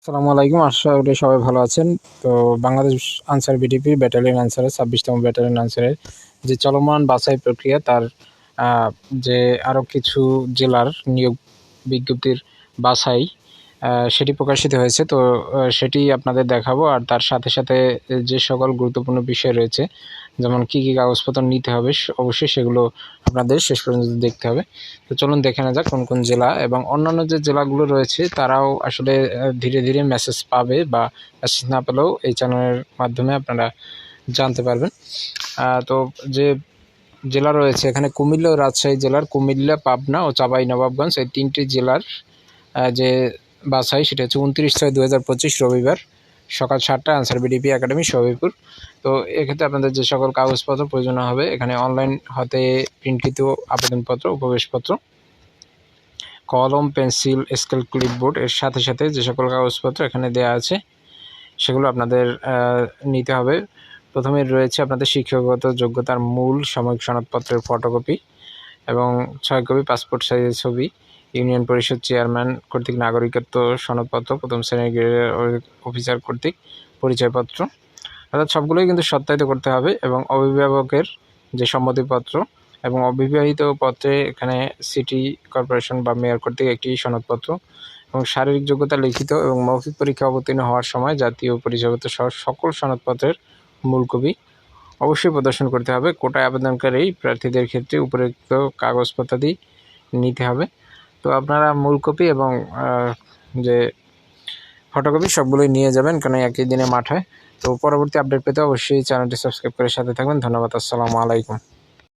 আসসালামু আলাইকুম। আশা করি সবাই ভালো আছেন। তো বাংলাদেশ আনসার বিডিপি ব্যাটালিয়ন আনসারের ২৬তম ব্যাটালিয়ন আনসারের যে চলমান বাছাই প্রক্রিয়া তার যে আরও কিছু জেলার নিয়োগ বিজ্ঞপ্তির বাছাই সেটি প্রকাশিত হয়েছে। তো সেটি আপনাদের দেখাবো। আর তার সাথে সাথে যে সকল গুরুত্বপূর্ণ বিষয় রয়েছে, যেমন কী কী কাগজপত্র নিতে হবে, অবশ্যই সেগুলো আপনাদের শেষ পর্যন্ত দেখতে হবে। তো চলুন দেখে নেওয়া যাক কোন কোন জেলা এবং অন্যান্য যে জেলাগুলো রয়েছে তারাও আসলে ধীরে ধীরে মেসেজ পাবে, বা মেসেজ না পেলেও এই চ্যানেলের মাধ্যমে আপনারা জানতে পারবেন। তো যে জেলা রয়েছে এখানে কুমিল্লা ও রাজশাহী জেলার কুমিল্লা, পাবনা ও চাঁপাইনবাবগঞ্জ এই তিনটি জেলার যে বাছাই সেটা হচ্ছে 29/6/2025 রবিবার সকাল 7টায় আনসার বিডিপি একাডেমি সবিপুর। তো এক্ষেত্রে আপনাদের যে সকল কাগজপত্র প্রয়োজন হবে, এখানে অনলাইন হতে প্রিন্টকৃত আবেদনপত্র, উপবেশপত্র, কলম, পেন্সিল, স্কেল, ক্লিপবোর্ড এর সাথে সাথে যে সকল কাগজপত্র এখানে দেওয়া আছে সেগুলো আপনাদের নিতে হবে। প্রথমে রয়েছে আপনাদের শিক্ষাগত যোগ্যতার মূল সাময়িক সনদপত্রের ফটোকপি এবং 6 কপি পাসপোর্ট সাইজের ছবি, ইউনিয়ন পরিষদ চেয়ারম্যান কর্তৃক নাগরিকত্ব সনদপত্র, প্রথম শ্রেণীর গ্রেডের অফিসার কর্তৃক পরিচয়পত্র, অর্থাৎ সবগুলোই কিন্তু সত্যায়িত করতে হবে, এবং অভিভাবকের যে সম্মতিপত্র এবং অবিবাহিত পত্রে এখানে সিটি কর্পোরেশন বা মেয়র কর্তৃক একটি সনদপত্র, এবং শারীরিক যোগ্যতা লিখিত এবং মৌখিক পরীক্ষা অবতীর্ণ হওয়ার সময় জাতীয় পরিচয়পত্র সহ সকল সনদপত্রের মূল কপি অবশ্যই প্রদর্শন করতে হবে। কোটায় আবেদনকারী প্রার্থীদের ক্ষেত্রে উপরোক্ত কাগজপত্রাদি নিতে হবে। তো আপনারা মূল কপি এবং যে ফটোকপি সবগুলোই নিয়ে যাবেন, কারণ একই দিনে মাঠ হয়। তো পরবর্তী আপডেট পেতে অবশ্যই চ্যানেলটি সাবস্ক্রাইব করে সাথে থাকবেন। ধন্যবাদ। আসসালামু আলাইকুম।